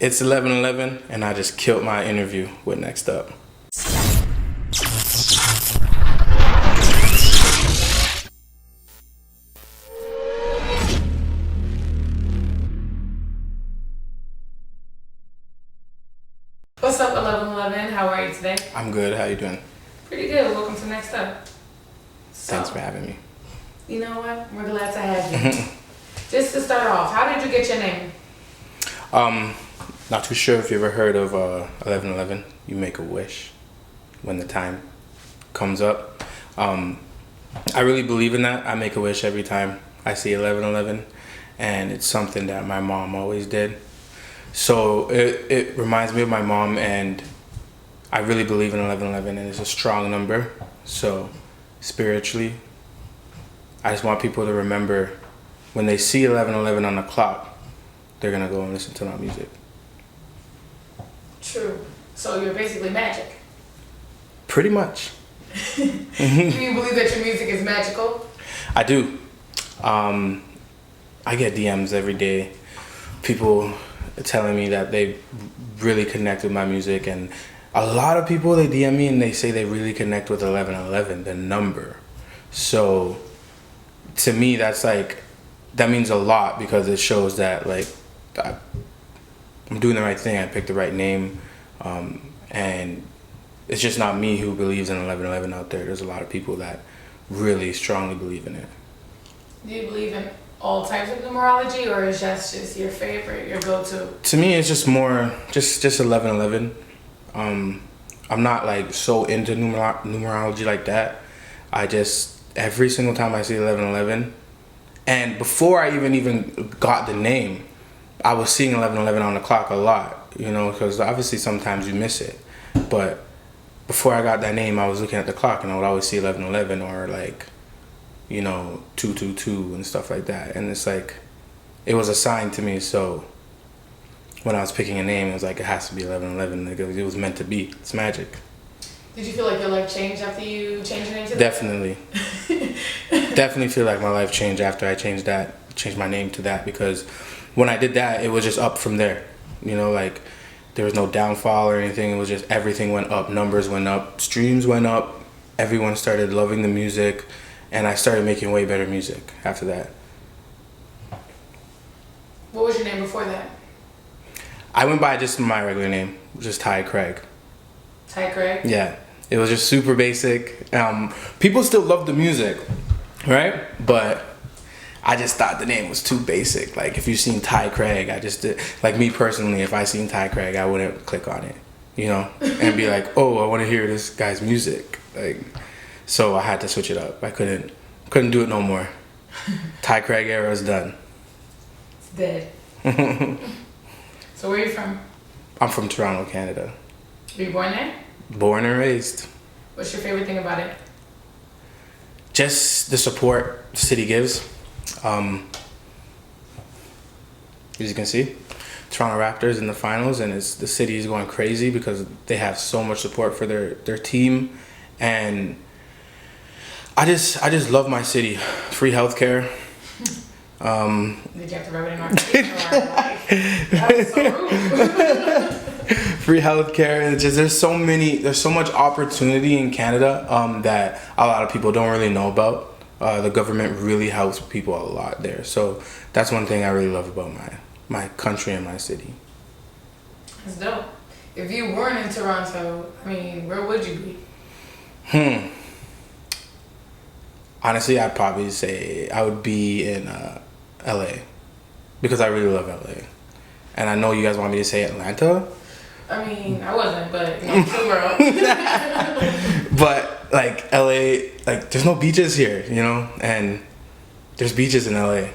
It's 11:11, and I just killed my interview with Next Up. What's up, 1111? How are you today? I'm good. How you doing? Pretty good. Welcome to Next Up. Thanks for having me. You know what? We're glad to have you. Just to start off, how did you get your name? Not too sure if you ever heard of 11:11. You make a wish when the time comes up. I really believe in that. I make a wish every time I see 11:11, and it's something that my mom always did. So it reminds me of my mom, and I really believe in 11:11, and it's a strong number. So spiritually, I just want people to remember when they see 11:11 on the clock, they're gonna go and listen to my music. True. So you're basically magic. Pretty much. Do you believe that your music is magical? I do. I get DMs every day. People telling me that they really connect with my music, and a lot of people, they DM me and they say they really connect with 11:11, the number. So to me, that means a lot, because it shows that I'm doing the right thing. I picked the right name, and it's just not me who believes in 11:11 out there. There's a lot of people that really strongly believe in it. Do you believe in all types of numerology, or is just your favorite, your go-to? To me, it's just more just 11:11. I'm not so into numerology like that. I just, every single time I see 11:11, and before I even got the name, I was seeing 11:11 on the clock a lot, because obviously sometimes you miss it. But before I got that name, I was looking at the clock, and I would always see 11:11 or 222 and stuff like that. And it's it was a sign to me. So when I was picking a name, it was it has to be 11:11. It was meant to be. It's magic. Did you feel like your life changed after you changed your name to that? Definitely. Definitely feel like my life changed after I changed my name to that, because when I did that, it was just up from there. There was no downfall or anything. It was just everything went up. Numbers went up. Streams went up. Everyone started loving the music, and I started making way better music after that. What was your name before that? I went by just my regular name, just Ty Craig. Ty Craig? Yeah. It was just super basic. People still love the music, right? But I just thought the name was too basic. If you seen Ty Craig, I just did. Me personally, if I seen Ty Craig, I wouldn't click on it, and be oh, I want to hear this guy's music. So I had to switch it up. I couldn't do it no more. Ty Craig era is done. It's dead. So where are you from? I'm from Toronto, Canada. Were you born there? Born and raised. What's your favorite thing about it? Just the support the city gives. As you can see, Toronto Raptors in the finals, and the city is going crazy because they have so much support for their team, and I just love my city. Free healthcare. Did you have to rub it in our face? That was so rude. Free healthcare. There's so much opportunity in Canada that a lot of people don't really know about. The government really helps people a lot there. So that's one thing I really love about my country and my city. That's dope. If you weren't in Toronto, where would you be? Honestly, I'd probably say I would be in LA, because I really love LA. And I know you guys want me to say Atlanta. I wasn't, but two girls. But LA, there's no beaches here, and there's beaches in LA.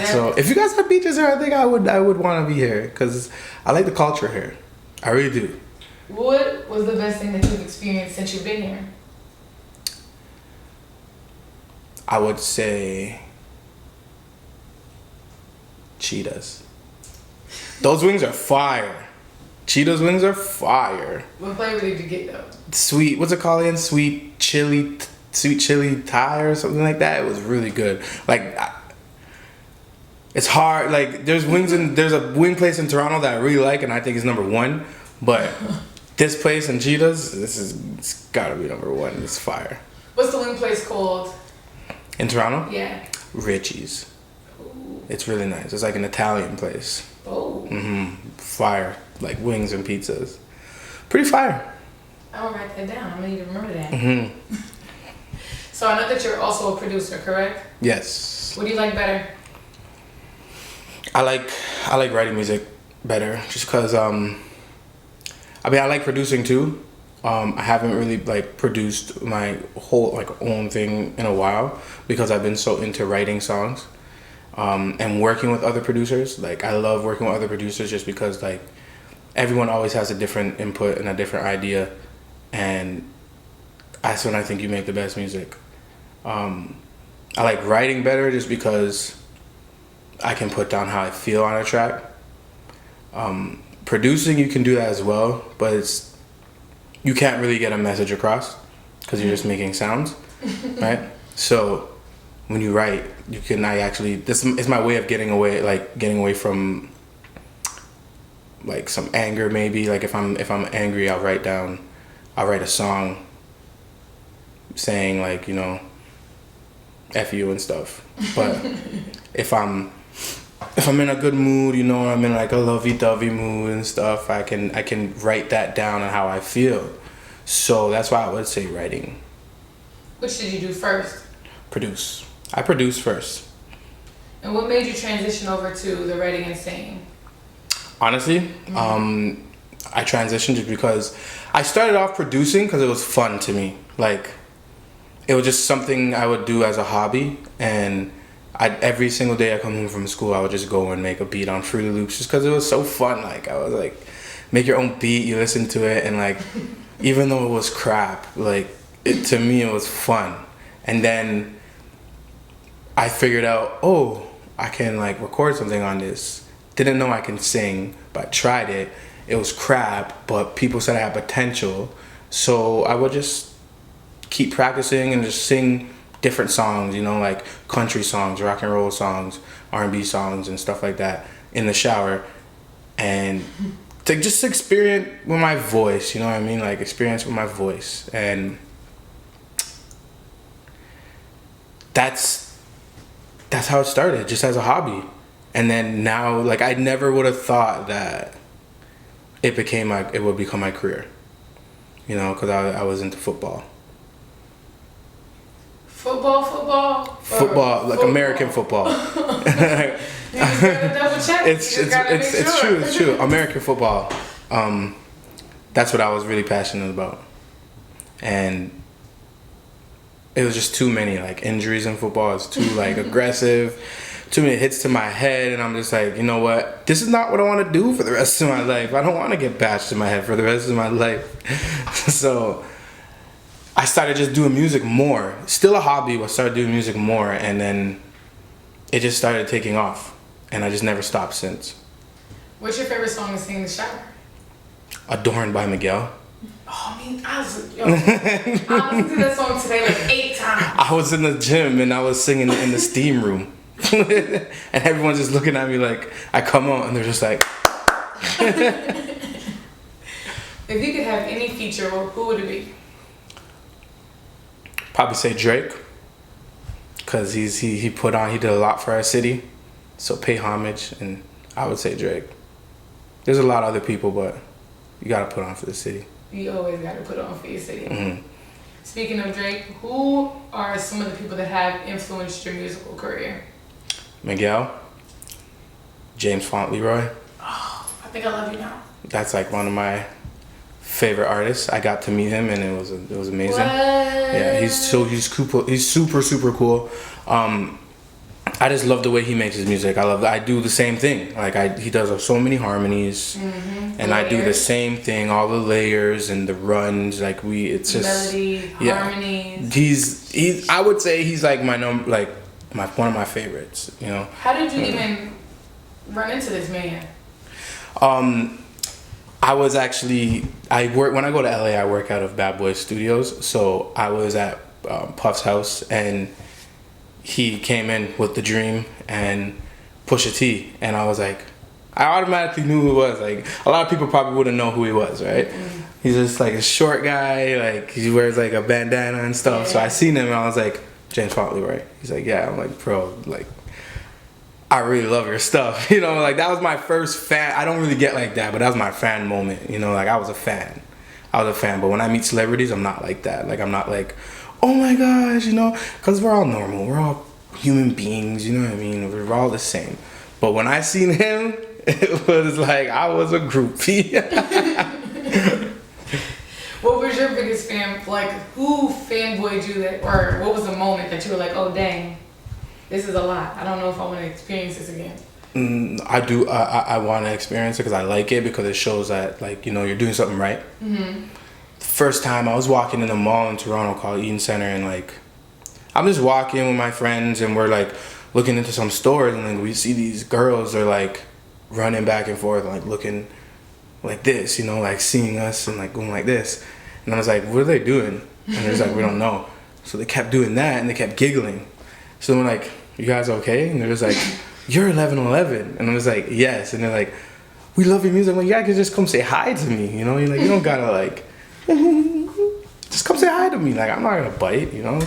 So if you guys have beaches here, I think I would want to be here, because I like the culture here. I really do. What was the best thing that you've experienced since you've been here? I would say cheetahs. Those wings are fire. Cheetah's wings are fire. What flavor did you get though? Sweet, what's it called again? Sweet chili Thai or something like that. It was really good. It's hard. Like there's a wing place in Toronto that I really like, and I think is number one. But this place in Cheetahs, it's gotta be number one. It's fire. What's the wing place called? In Toronto? Yeah. Richie's. Ooh. It's really nice. It's like an Italian place. Oh. Fire. Like wings and pizzas. Pretty fire. I'm gonna write that down. I'm gonna need to remember that. So I know that you're also a producer, correct? Yes. What do you like better? I like writing music better just because I like producing too. I haven't really like produced my whole like own thing in a while because I've been so into writing songs and working with other producers. Like I love working with other producers just because like everyone always has a different input and a different idea, and that's when I think you make the best music. I like writing better just because I can put down how I feel on a track. Producing, you can do that as well, but you can't really get a message across because you're just making sounds, right? So when you write, this is my way of getting away from like some anger maybe. Like if I'm angry, I'll write a song saying like, you know, F you and stuff. But if I'm in a good mood, you know, I'm in like a lovey-dovey mood and stuff, I can write that down on how I feel. So that's why I would say writing. Which did you do first? Produce. I produce first. And what made you transition over to the writing and singing? Honestly, I transitioned just because I started off producing because it was fun to me. Like, it was just something I would do as a hobby, and every single day I come home from school, I would just go and make a beat on Fruity Loops just because it was so fun. Like, I was like, make your own beat, you listen to it, and like, even though it was crap, like, to me it was fun. And then I figured out, oh, I can like record something on this. Didn't know I can sing, but tried it. It was crap, but people said I had potential. So I would just keep practicing and just sing different songs, you know, like country songs, rock and roll songs, R&B songs and stuff like that in the shower. And to just experience with my voice, you know what I mean? Like experience with my voice. And that's how it started, just as a hobby. And then now, like, I never would have thought that it would become my career, you know, because I was into football. Football, like American football. You just gotta double check. It's true. American football. That's what I was really passionate about, and it was just too many like injuries in football. It's too like aggressive, too many hits to my head, and I'm just like, you know what? This is not what I want to do for the rest of my life. I don't want to get bashed in my head for the rest of my life. So I started just doing music more. Still a hobby, but started doing music more, and then it just started taking off, and I just never stopped since. What's your favorite song to sing in the shower? Adorned by Miguel. Oh, I mean, I listened to that song today like 8 times. I was in the gym and I was singing in the steam room. And everyone's just looking at me like, I come on and they're just like. If you could have any feature, who would it be? Probably say Drake. Because he did a lot for our city. So pay homage, and I would say Drake. There's a lot of other people, but you gotta put on for the city. You always gotta put on for your city. Mm-hmm. Speaking of Drake, who are some of the people that have influenced your musical career? Miguel, James Fauntleroy. Oh, I think I love you now. That's like one of my favorite artists. I got to meet him and it was amazing. What? Yeah, he's cool. He's super cool. I just love the way he makes his music. I do the same thing. Like he does so many harmonies, and I do the same thing. All the layers and the runs. Like it's just melody, harmonies. He's. I would say he's like one of my favorites. You know. How did you even run into this man? I was actually when I go to LA, I work out of Bad Boy Studios. So I was at Puff's house, and he came in with the dream and Pusha T, and I was like, I automatically knew who it was. Like, a lot of people probably wouldn't know who he was, right? Mm-hmm. He's just like a short guy, like he wears like a bandana and stuff. Yeah. So I seen him and I was like, James Fontley, right? He's like, yeah. I'm like, bro, like, I really love your stuff. You know, like that was my first fan. I don't really get like that, but that was my fan moment. You know, like I was a fan. But when I meet celebrities, I'm not like that. Like I'm not like, oh my gosh, you know, because we're all normal. We're all human beings, you know what I mean? We're all the same. But when I seen him, it was like I was a groupie. What was your biggest fan? Like, who fanboyed you that, or what was the moment that you were like, oh dang, this is a lot. I don't know if I want to experience this again. I do. I want to experience it because I like it, because it shows that, like, you know, you're doing something right. Mm-hmm. The first time I was walking in a mall in Toronto called Eden Center, and like I'm just walking with my friends and we're like looking into some stores, and like we see these girls, they're like running back and forth, like looking like this, you know, like seeing us and like going like this. And I was like, what are they doing? And they're just like, we don't know. So they kept doing that and they kept giggling. So we're like, you guys okay? And they're just like, you're 1111. And I was like, yes. And they're like, we love your music. I'm like, yeah, can just come say hi to me, you know? You're like, you don't gotta like, just come say hi to me. Like, I'm not gonna bite, you know?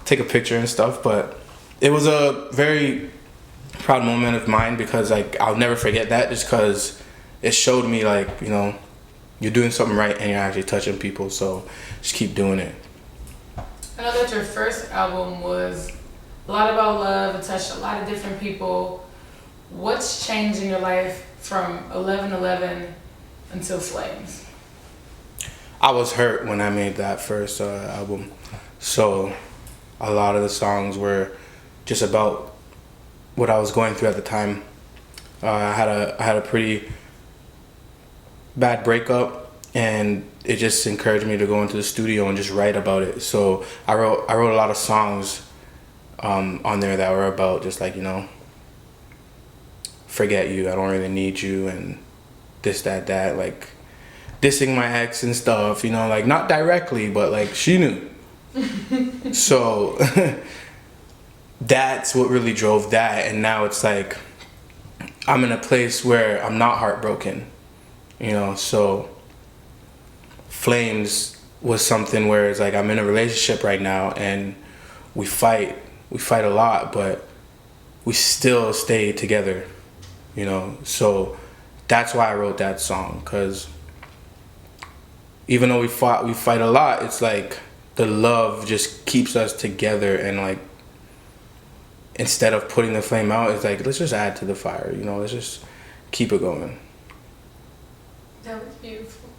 Take a picture and stuff. But it was a very proud moment of mine, because like I'll never forget that, just because it showed me, like, you know, you're doing something right and you're actually touching people, so just keep doing it. I know that your first album was a lot about love. It touched a lot of different people. What's changed in your life from 1111 until Flames? I was hurt when I made that first album, so a lot of the songs were just about what I was going through at the time. I had a pretty bad breakup, and it just encouraged me to go into the studio and just write about it. So I wrote a lot of songs on there that were about just like, you know, forget you, I don't really need you, and this, that, like dissing my ex and stuff, you know, like not directly, but like she knew. So that's what really drove that. And now it's like I'm in a place where I'm not heartbroken, you know. So Flames was something where it's like I'm in a relationship right now and we fight a lot, but we still stay together, you know. So that's why I wrote that song, because even though we fight a lot, it's like the love just keeps us together. And like, instead of putting the flame out, it's like, let's just add to the fire, you know, let's just keep it going. That was beautiful.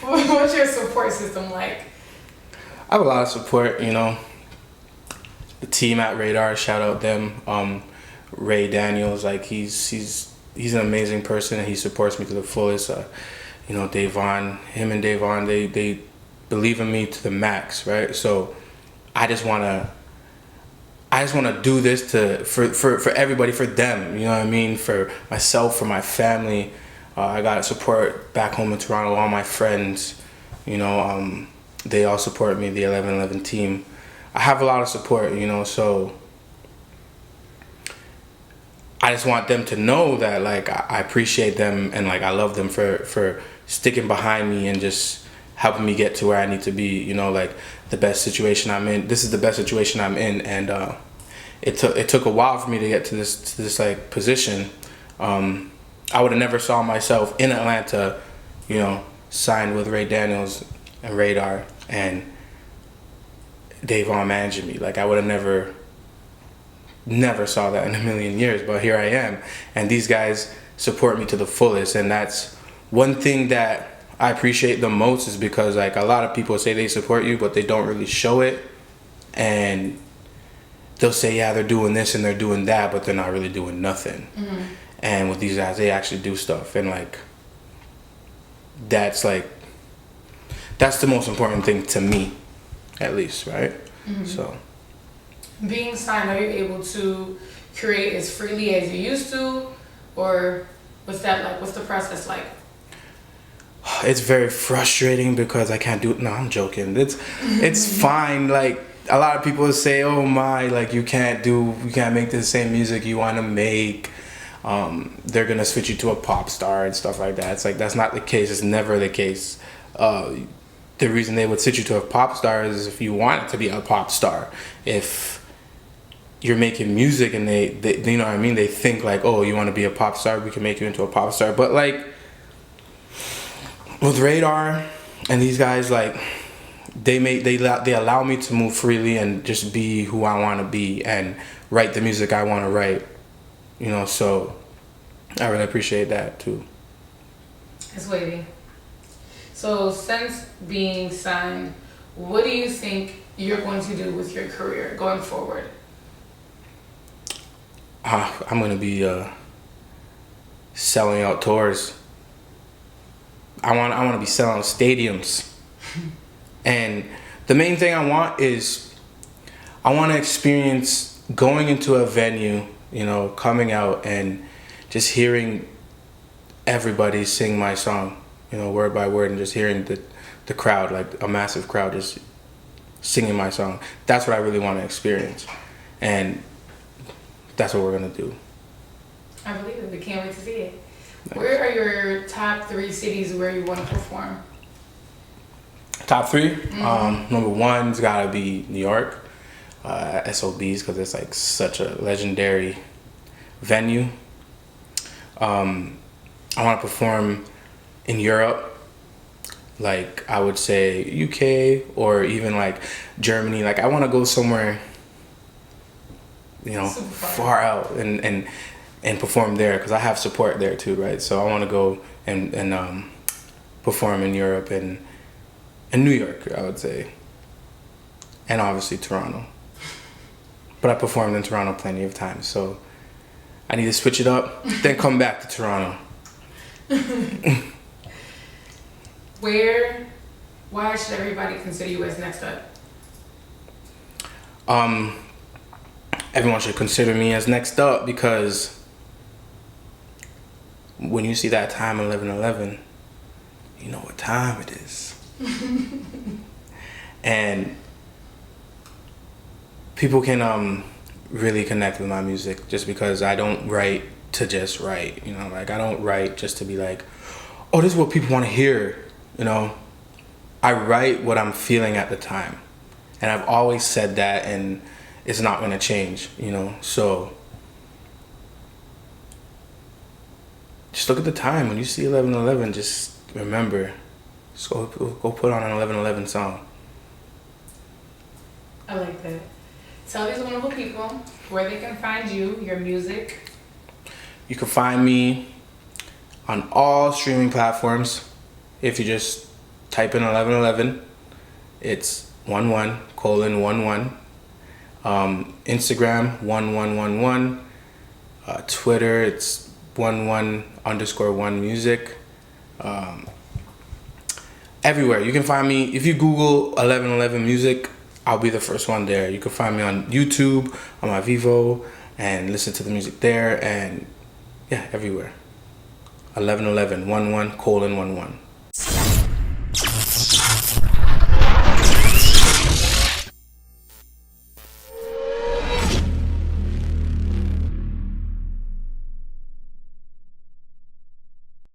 What's your support system like? I have a lot of support, you know. The team at Radar, shout out them. Ray Daniels, like he's an amazing person, and he supports me to the fullest. You know, Davon, they believe in me to the max, right? So I just wanna do this for everybody, for them, you know what I mean? For myself, for my family. I got support back home in Toronto, all my friends, you know, they all support me, the 1111 team. I have a lot of support, you know, so I just want them to know that, like, I appreciate them, and like I love them for sticking behind me and just helping me get to where I need to be, you know, like the best situation I'm in. This is the best situation I'm in, and it took a while for me to get to this like position. I would have never saw myself in Atlanta, you know, signed with Ray Daniels and Radar and Davon managing me. Like, I would have never saw that in a million years, but here I am, and these guys support me to the fullest. And that's one thing that I appreciate the most, is because like a lot of people say they support you, but they don't really show it, and they'll say, yeah, they're doing this and they're doing that, but they're not really doing nothing. Mm-hmm. And with these guys, they actually do stuff, and like that's the most important thing to me, at least, right? Mm-hmm. So being signed, are you able to create as freely as you used to, or what's that like? What's the process like? It's very frustrating because I can't do it. No, I'm joking. It's fine. Like, a lot of people say, "Oh my, like you can't make the same music you want to make." They're gonna switch you to a pop star and stuff like that. It's like that's not the case. It's never the case. The reason they would switch you to a pop star is if you want it to be a pop star. If you're making music and they you know what I mean, they think like, oh, you want to be a pop star, we can make you into a pop star. But like with Radar and these guys, like they allow me to move freely and just be who I want to be and write the music I want to write. You know, so I really appreciate that too. It's wavy. So since being signed, what do you think you're going to do with your career going forward? I'm going to be selling out tours. I want to be selling out stadiums. And the main thing I want is I want to experience going into a venue, you know, coming out and just hearing everybody sing my song, you know, word by word, and just hearing the crowd, like a massive crowd just singing my song. That's what I really want to experience. And that's what we're going to do. I believe it. We can't wait to see it. Where are your top 3 cities where you want to perform? Top 3? Mm-hmm. Number 1's got to be New York. SOBs, because it's like such a legendary venue. I want to perform in Europe, like I would say UK or even like Germany. Like I want to go somewhere, you know, far out and perform there because I have support there too, right? So I want to go and perform in Europe and New York, I would say, and obviously Toronto. But I performed in Toronto plenty of times, so I need to switch it up, then come back to Toronto. Why should everybody consider you as next up? Everyone should consider me as next up because when you see that time 11:11, you know what time it is. And people can really connect with my music just because I don't write to just write, you know, like I don't write just to be like, oh, this is what people want to hear, you know. I write what I'm feeling at the time, and I've always said that, and it's not going to change, you know. So just look at the time. When you see 11:11, just remember, just go put on an 11:11 song. I like that. Tell these wonderful people where they can find you, your music. You can find me on all streaming platforms. If you just type in 11:11, it's 11:11. Instagram 1111. Twitter it's 11_1 music. Everywhere you can find me. If you Google 11:11 music, I'll be the first one there. You can find me on YouTube, on my Vivo, and listen to the music there, and yeah, everywhere. 11:11 11:11.